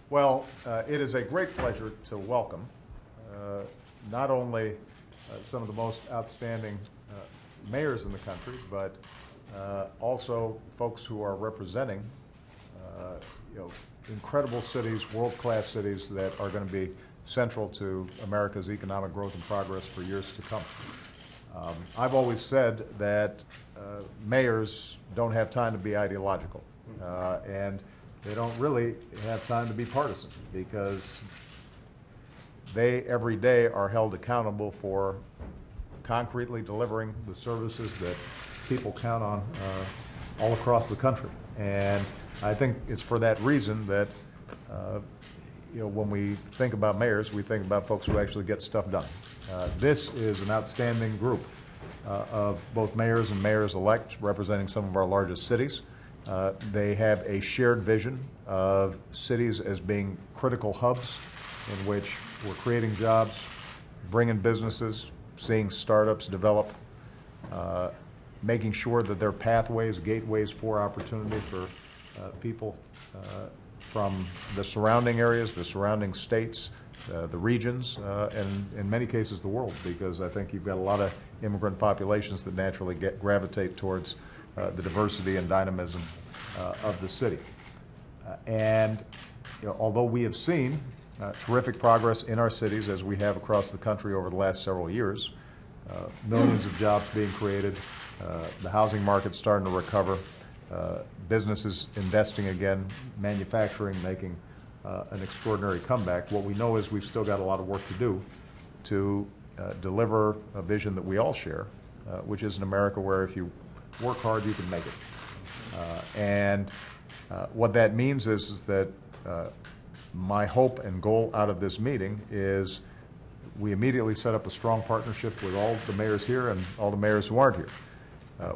Well, it is a great pleasure to welcome not only some of the most outstanding mayors in the country, but also folks who are representing incredible cities, world-class cities that are going to be central to America's economic growth and progress for years to come. I've always said that mayors don't have time to be ideological, and they don't really have time to be partisan, because they every day are held accountable for concretely delivering the services that people count on all across the country. And I think it's for that reason that when we think about mayors, we think about folks who actually get stuff done. This is an outstanding group of both mayors and mayors-elect representing some of our largest cities. They have a shared vision of cities as being critical hubs in which we're creating jobs, bringing businesses, seeing startups develop, making sure that there are pathways, gateways for opportunity for people from the surrounding areas, the surrounding states, the regions, and in many cases the world, because I think you've got a lot of immigrant populations that naturally gravitate towards the diversity and dynamism of the city. And although we have seen terrific progress in our cities, as we have across the country over the last several years, millions of jobs being created, the housing market starting to recover, businesses investing again, manufacturing making an extraordinary comeback. What we know is we've still got a lot of work to do to deliver a vision that we all share, which is an America where if you work hard, you can make it. And what that means is that my hope and goal out of this meeting is we immediately set up a strong partnership with all the mayors here and all the mayors who aren't here,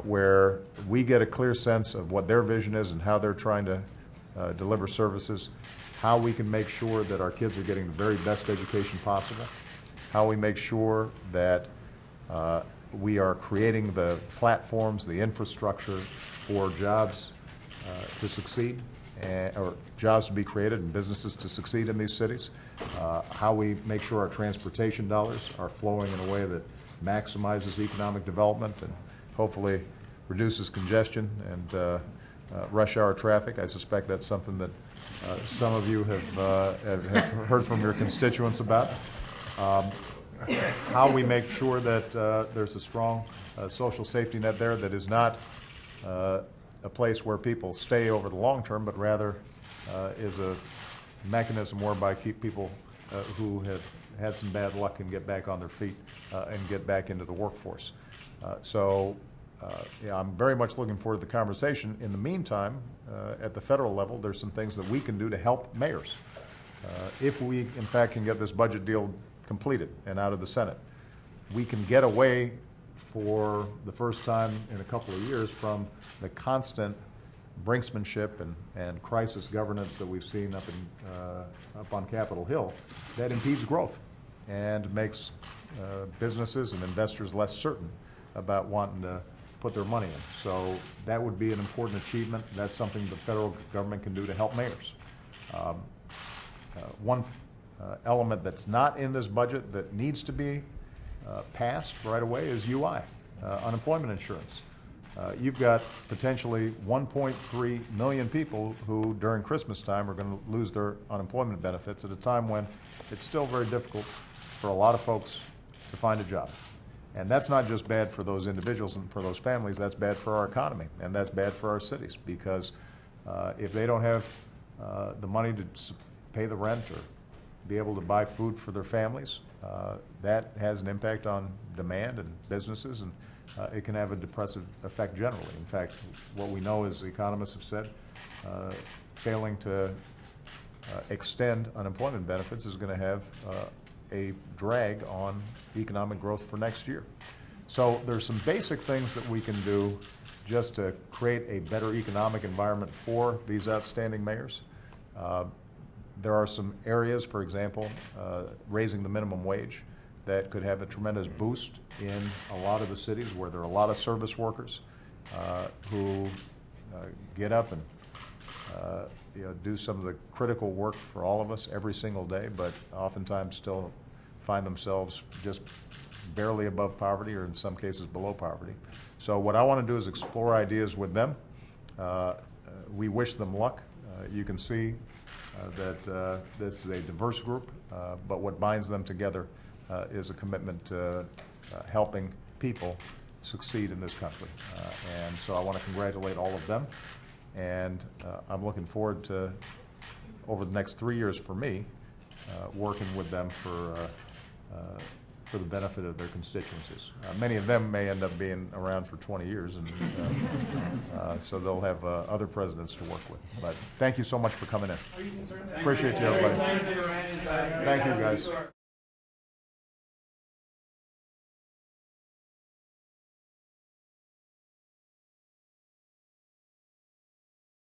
where we get a clear sense of what their vision is and how they're trying to deliver services, how we can make sure that our kids are getting the very best education possible, how we make sure that we are creating the platforms, the infrastructure for jobs to succeed, or jobs to be created and businesses to succeed in these cities, how we make sure our transportation dollars are flowing in a way that maximizes economic development and hopefully reduces congestion and rush hour traffic. I suspect that's something that some of you have heard from your constituents about. How we make sure that there's a strong social safety net there that is not a place where people stay over the long term, but rather is a mechanism whereby people who have had some bad luck can get back on their feet and get back into the workforce. I'm very much looking forward to the conversation. In the meantime, at the federal level, there's some things that we can do to help mayors. If we, in fact, can get this budget deal completed and out of the Senate, we can get away for the first time in a couple of years from the constant brinksmanship and crisis governance that we've seen up on Capitol Hill that impedes growth and makes businesses and investors less certain about wanting to put their money in. So that would be an important achievement. That's something the federal government can do to help mayors. One element that's not in this budget that needs to be passed right away is UI, unemployment insurance. You've got potentially 1.3 million people who during Christmas time are going to lose their unemployment benefits at a time when it's still very difficult for a lot of folks to find a job. And that's not just bad for those individuals and for those families, that's bad for our economy, and that's bad for our cities, because if they don't have the money to pay the rent or be able to buy food for their families, that has an impact on demand and businesses, and it can have a depressive effect generally. In fact, what we know is economists have said failing to extend unemployment benefits is going to have a drag on economic growth for next year. So there's some basic things that we can do just to create a better economic environment for these outstanding mayors. There are some areas, for example, raising the minimum wage that could have a tremendous boost in a lot of the cities where there are a lot of service workers who get up and do some of the critical work for all of us every single day, but oftentimes still find themselves just barely above poverty, or in some cases below poverty. So what I want to do is explore ideas with them. We wish them luck. You can see that this is a diverse group, but what binds them together is a commitment to helping people succeed in this country. And so I want to congratulate all of them, and I'm looking forward to, over the next 3 years for me, working with them for the benefit of their constituencies. Many of them may end up being around for 20 years, and so they'll have other presidents to work with. But thank you so much for coming in. Appreciate you, everybody. Thank you, guys.